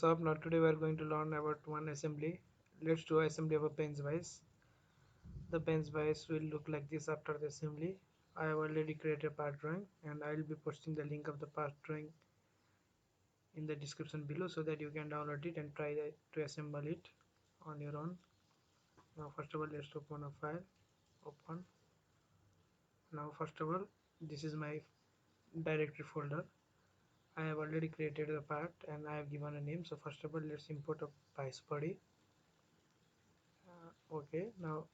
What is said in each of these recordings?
So now today we are going to learn about one assembly. Let's do assembly of a pens vise. The pens vise will look like this after the assembly. I have already created a part drawing and I will be posting the link of the part drawing in the description below so that you can download it and try to assemble it on your own. Now first of all, let's open a file. Open. Now first of all, this is my directory folder. I have already created the part and I have given a name. So first of all, let's import a vise body. Okay, now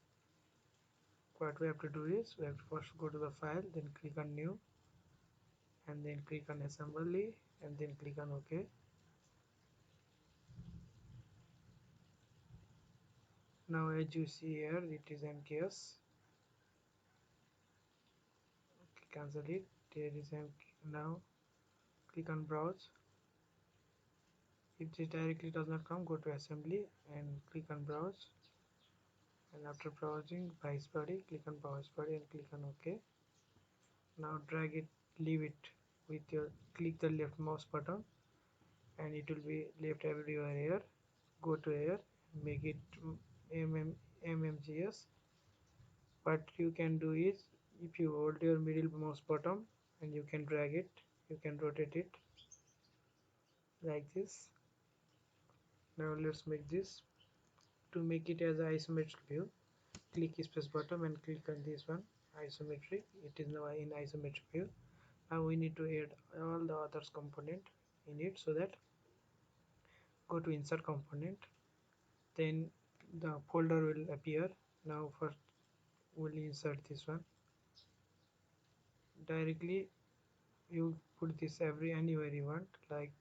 what we have to do is we have to first go to the file, then click on new, and then click on assembly, and then click on OK. Now as you see here, it is MKS. Cancel it. There is now click on browse. If this directly does not come, go to assembly and click on browse, and after browsing vise body, click on vise body and click on OK. Now drag it, leave it with your click the left mouse button and it will be left everywhere here. Go to here, make it mmgs. What you can do is, if you hold your middle mouse button and you can drag it, you can rotate it like this. Now let's make this. To make it as an isometric view, click space button and click on this one, isometric. It is now in isometric view. Now we need to add all the others component in it, so that go to insert component, then the folder will appear. Now first we'll insert this one. Directly you put this anywhere you want, like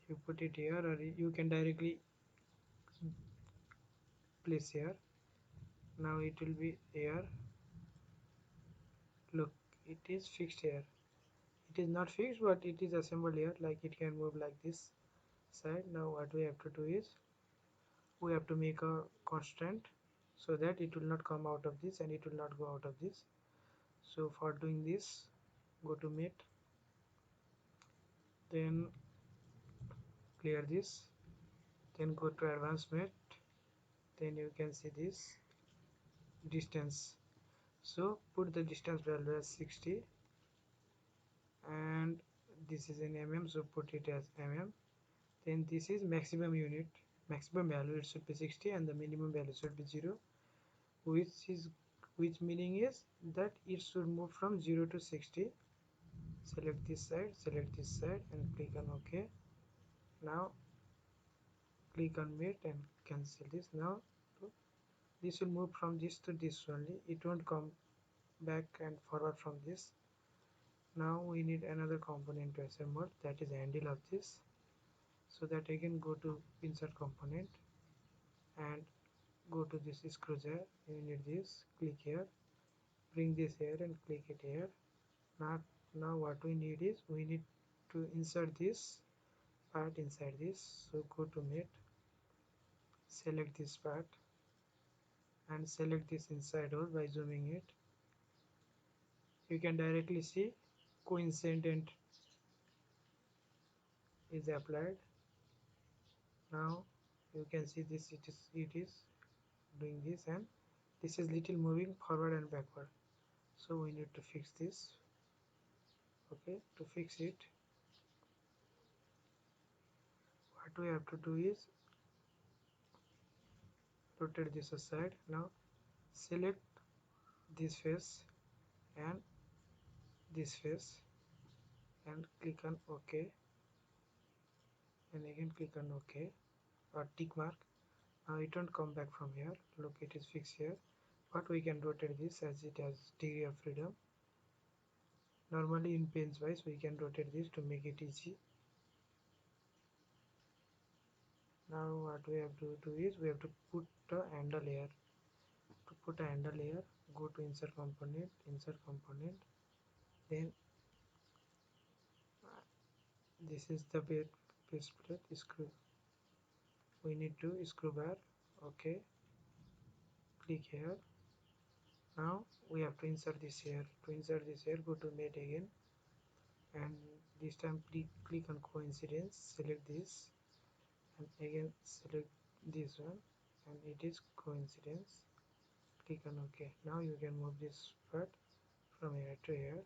you put it here, or you can directly place here. Now it will be here. Look, it is fixed here. It is not fixed, but it is assembled here, like it can move like this side. Now what we have to do is we have to make a constant so that it will not come out of this and it will not go out of this. So for doing this, go to mate, then clear this, then go to advanced mate, then you can see this distance. So put the distance value as 60 and this is in mm, so put it as mm. Then this is maximum unit, maximum value it should be 60 and the minimum value should be 0, which meaning is that it should move from 0 to 60. Select this side and click on OK. Now click on mate and cancel this. Now this will move from this to this only, it won't come back and forward from this. Now we need another component to assemble, that is handle of this. So that again go to insert component and go to this screw jar. You need this, click here, bring this here and click it here. Now what we need is we need to insert this part inside this. So go to mate, select this part and select this inside hole by zooming it. You can directly see coincident is applied. Now you can see this, it is doing this and this is little moving forward and backward. So we need to fix this. Okay, to fix it, what we have to do is rotate this aside. Now select this face and this face and click on OK and again click on OK or tick mark. Now it won't come back from here. Look, it is fixed here, but we can rotate this as it has degree of freedom. Normally in pens wise we can rotate this to make it easy. Now what we have to do is we have to put a handle here. To put a handle here, go to insert component, then this is the base plate screw. We need to screw bar. Okay, click here. Now we have to insert this here. To insert this here, go to mate again and this time click on coincidence, select this and again select this one, and it is coincidence. Click on OK. Now you can move this part from here to here.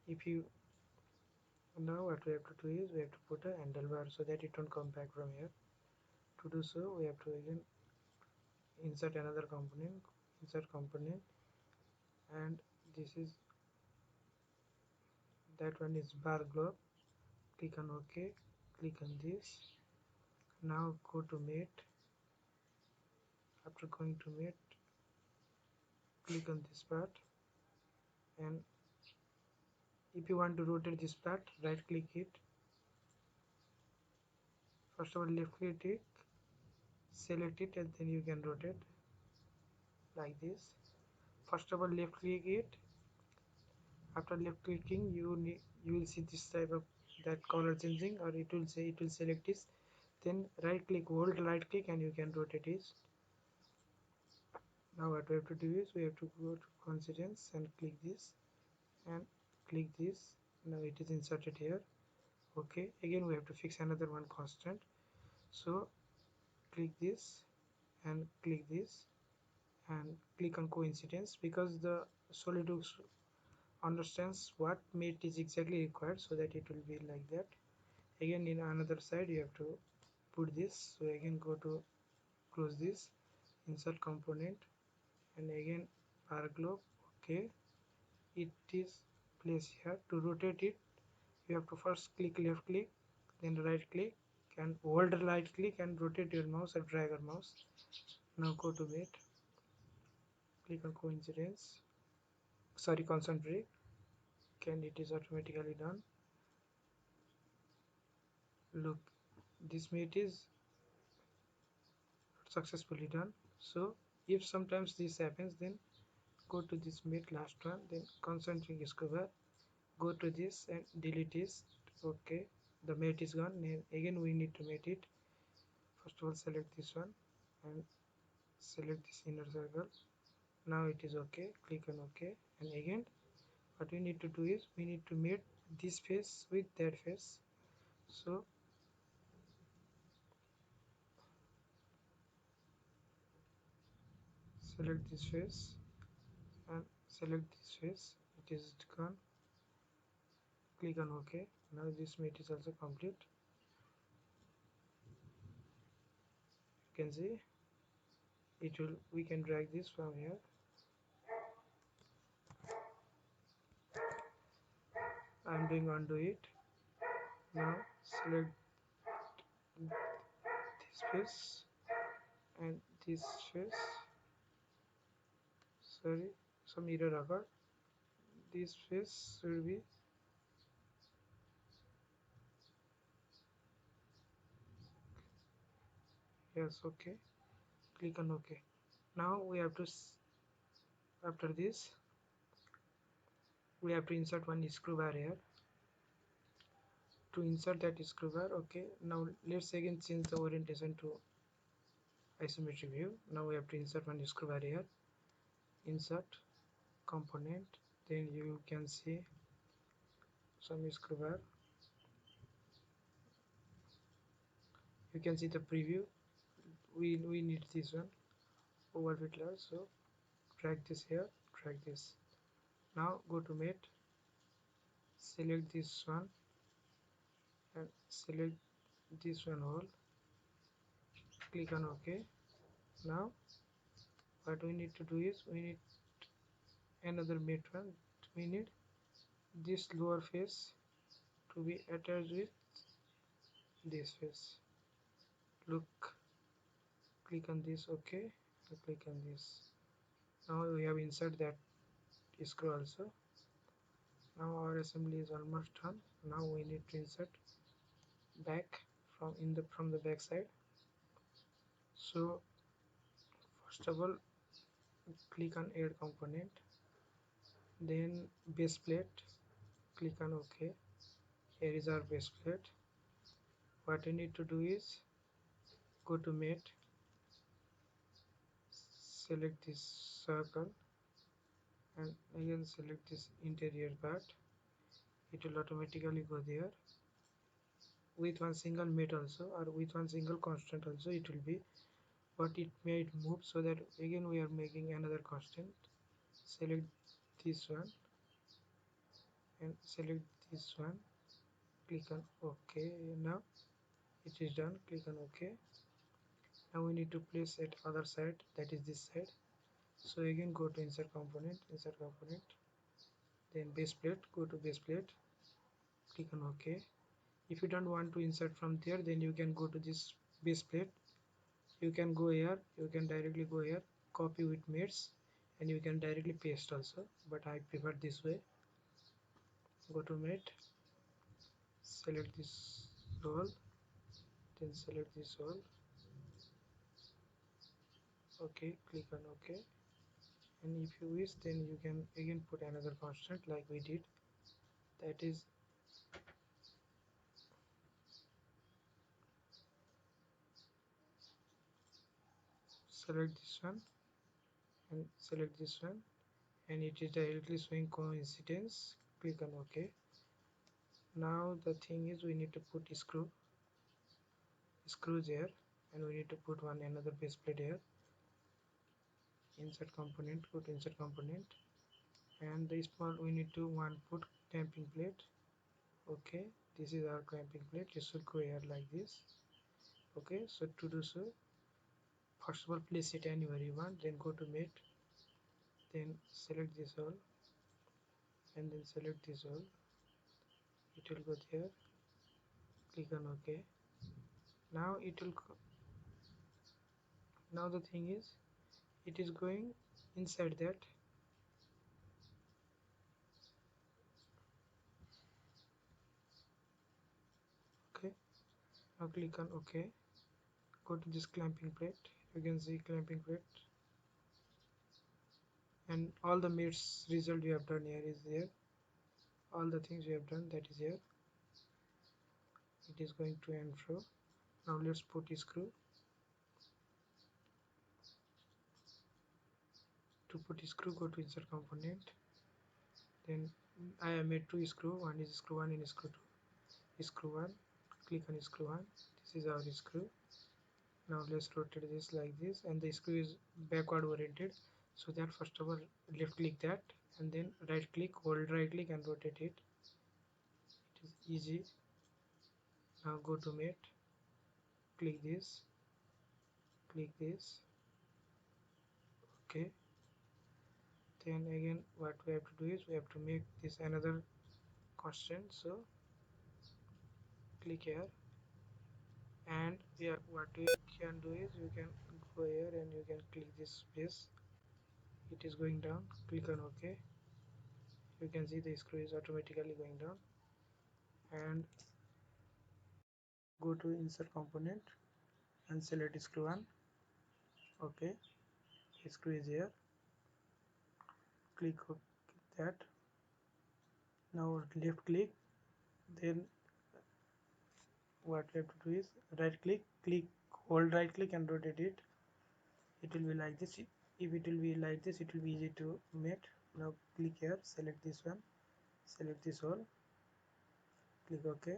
If you Now what we have to do is we have to put a handlebar so that it don't come back from here. To do so, we have to again insert another component, insert component, and this is that one is bar globe. Click on OK. Click on this. Now go to mate. After going to mate, click on this part, and if you want to rotate this part, right click it. First of all, left click it, select it, and then you can rotate like this. First of all, left click it. After left clicking, you will see this type of that color changing, or it will say, it will select this. Then right click, hold right click, and you can rotate it. Now what we have to do is we have to go to coincidence and click this and click this. Now it is inserted here. Okay, again we have to fix another one constant. So click this and click this and click on coincidence, because the SolidWorks understands what mate is exactly required, so that it will be like that. Again in another side you have to put this. So again go to close this, insert component, and again bar globe. Okay, it is placed here. To rotate it, you have to first click left click, then right click, and hold right click and rotate your mouse or drag your mouse. Now go to mate, click on coincidence, sorry, concentric, and it is automatically done. Look, this mate is successfully done. So if sometimes this happens, then go to this mate last one, then concentric square, go to this and delete this. Okay, the mate is gone. And again we need to mate it. First of all, select this one and select this inner circle. Now it is okay. Click on OK, and again what we need to do is we need to mate this face with that face. So select this face and select this face. It is gone. Click on OK. Now this mate is also complete. You can see it will, we can drag this from here. I am doing undo it. Now select this face and this face. Sorry, some error occurred. This face should be, yes, okay. Click on OK. Now we have to after this we have to insert one screw bar here. To insert that screw bar, okay, now let's again change the orientation to isometric view. Now we have to insert one screw bar here. Insert component, then you can see some screw bar. You can see the preview. We need this one overfit layer, so drag this here, drag this. Now go to mate, select this one and select this one all. Click on OK. Now what we need to do is we need another mate one. We need this lower face to be attached with this face. Look, click on this, OK, and click on this. Now we have inserted that screw also. Now our assembly is almost done. Now we need to insert back from the back side. So first of all, click on add component, then base plate, click on OK. Here is our base plate. What you need to do is go to mate, select this circle, and again select this interior part. It will automatically go there. with one single mate also, or with one single constant also it will be, but it made move, so that again we are making another constant. Select this one and select this one, click on OK. Now it is done, click on OK. Now we need to place at other side, that is this side. So again go to insert component, then base plate, go to base plate, click on OK. If you don't want to insert from there, then you can go to this base plate, you can go here, you can directly go here, copy with mates, and you can directly paste also, but I prefer this way. Go to mate, select this roll, then select this roll, OK, click on OK. And if you wish, then you can again put another constant like we did, that is select this one and select this one, and it is directly showing coincidence, click on OK. Now the thing is we need to put screws here, and we need to put one another base plate here. Insert component, go to insert component, and the small we need to one put clamping plate. Okay, this is our clamping plate, it should go here like this. Okay, so to do so, first of all place it anywhere you want, then go to mate, then select this all, and then select this all, it will go there, click on OK. Now it will now the thing is it is going inside that. Okay, now click on OK. Go to this clamping plate, you can see clamping plate, and all the mates result you have done here is there, all the things you have done, that is here, it is going to and fro. Now let's put a screw. To put a screw, go to insert component, then I have made two screw, one is screw 1 and screw 2. Screw 1, click on screw 1, this is our screw. Now let's rotate this like this, and the screw is backward oriented, so that first of all left click that, and then right click, hold right click and rotate it. It is easy. Now go to mate, click this, okay. Then again what we have to do is we have to make this another constant, so click here, and yeah, what you can do is you can go here and you can click this space, it is going down, click on OK. You can see the screw is automatically going down, and go to insert component and select screw 1. Okay, screw is here, click that. Now left click, then what we have to do is right click, hold right click and rotate it. It will be like this. If it will be like this, it will be easy to mate. Now click here, select this one, select this all, click OK.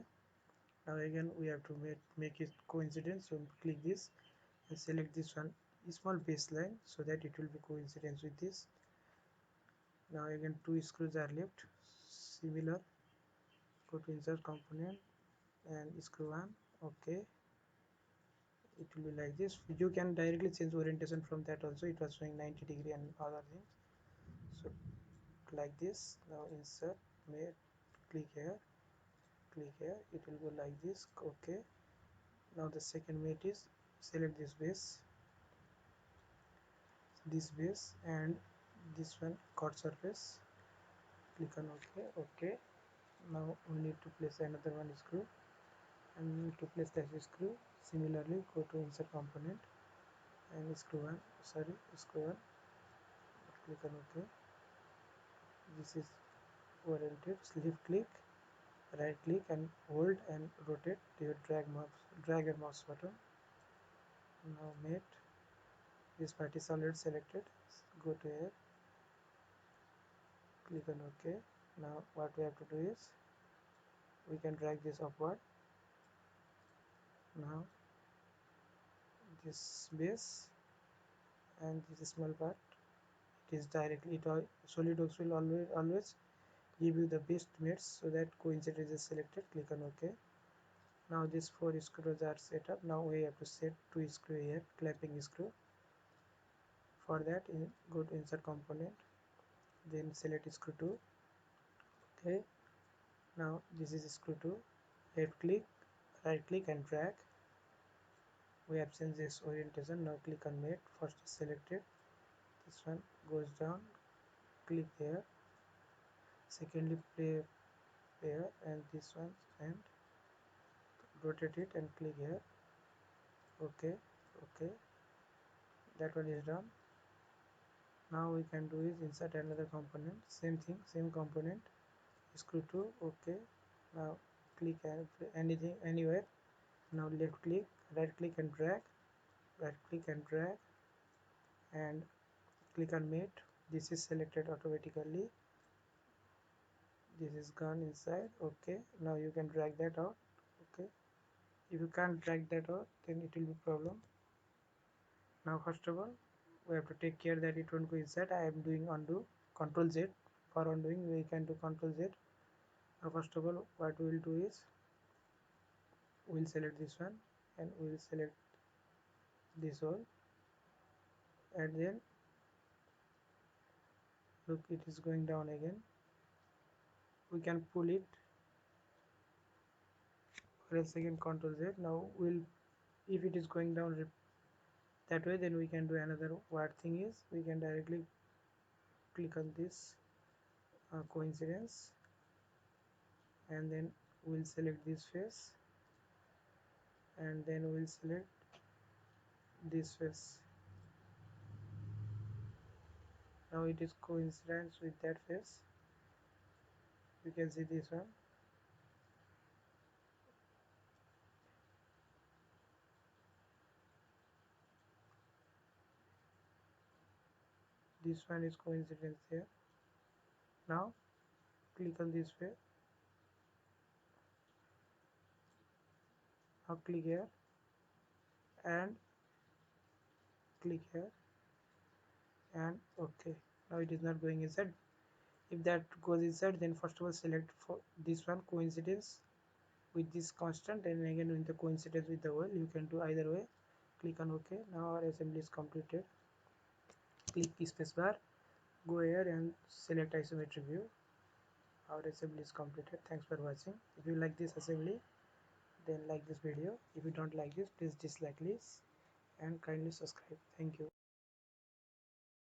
Now again we have to make it coincidence, so click this and select this one, small baseline, so that it will be coincidence with this. Now again two screws are left, similar, go to insert component and screw 1. Okay, it will be like this. You can directly change orientation from that also, it was showing 90 degree and other things, so like this. Now insert, mate, click here, it will go like this. Okay, now the second mate is select this base and this one cut surface, click on OK. Okay, now we need to place another one screw, and to place that screw, similarly go to insert component and screw 1, click on OK. This is oriented, left click, right click and hold and rotate your drag your mouse button. Now mate, this part is already selected, go to here, click on OK. Now what we have to do is we can drag this upward, Now this base and this small part, it is directly SolidWorks will always give you the best mates, so that coincidence is selected. Click on OK. Now these 4 screws are set up. Now we have to set 2 screw here, clamping screw. For that, go to insert component, then select screw 2. Okay, now this is screw 2. Left click, right click and drag. We have changed this orientation. Now click on mate. First is selected, this one goes down, click here. Secondly, play here and this one, and rotate it and click here. Okay, okay, that one is done. Now we can do is insert another component, same thing, same component, screw 2. Okay, now click anything, anywhere. Now left click, right click and drag, right click and drag, and click on mate. This is selected automatically, this is gone inside. Okay, now you can drag that out. Okay, if you can't drag that out, then it will be problem. Now first of all, we have to take care that it won't go inside. I am doing undo, Control Z. For undoing, we can do Control Z. Now first of all, what we will do is, we will select this one and we will select this all, and then look, it is going down again. We can pull it, or else again Control Z. Now we'll, if it is going down that way, then we can do another. What thing is, we can directly click on this coincidence, and then we'll select this face, and then we'll select this face. Now it is coincidence with that face. You can see this one. This one is coincidence here. Now click on this way. Now click here and click here and OK. Now it is not going inside. If that goes inside, then first of all select for this one coincidence with this constant, and again with the coincidence with the wall. You can do either way. Click on OK. Now our assembly is completed. Click spacebar, go here and select isometric view. Our assembly is completed. Thanks for watching. If you like this assembly, then like this video. If you don't like this, please dislike this and kindly subscribe. Thank you.